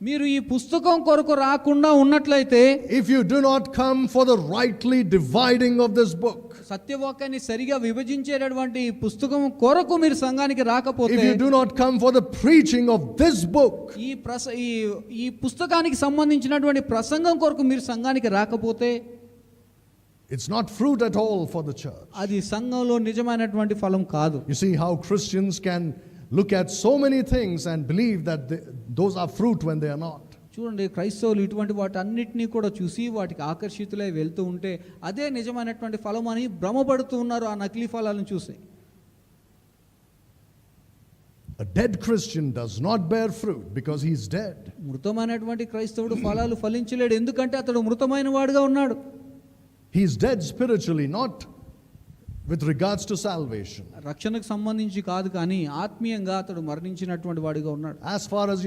మీరు ఈ పుస్తకం కొరకు రాకుండా ఉన్నట్లయితే, if you do not come for the rightly dividing of this book, సత్యవాక్యాన్ని సరిగా విభజించేటటువంటి ఈ పుస్తకం కొరకు మీరు సంఘానికి రాకపోతే, if you do not come for the preaching of this book, ఈ పుస్తకానికి సంబంధించినటువంటి ప్రసంగం కొరకు మీరు సంఘానికి రాకపోతే, it's not fruit at all for the church. అది సంఘంలో నిజమైనటువంటి ఫలం కాదు. You see how Christians can look at so many things and believe that those are fruit when they are not. చూడండి, క్రైస్తవులు ఇటువంటి వాటి అన్నిటినీ కూడా చూసి వాటికి ఆకర్షితులై వెళ్తూ ఉంటే అదే నిజమైనటువంటి ఫలం అని భ్రమపడుతూ ఉన్నారు ఆ నకిలీ ఫలాలను చూసి. A dead Christian does not bear fruit because he is dead. మృతమైనటువంటి క్రైస్తవుడు ఫలాలు ఫలించలేడు, ఎందుకంటే అతడు మృతమైన వాడుగా ఉన్నాడు. He is dead spiritually, not with regards to salvation. రక్షణకు సంబంధించి కాదు, కానీ ఆత్మీయంగా అతడు మరణించినటువంటి వాడిగా ఉన్నాడు. As far as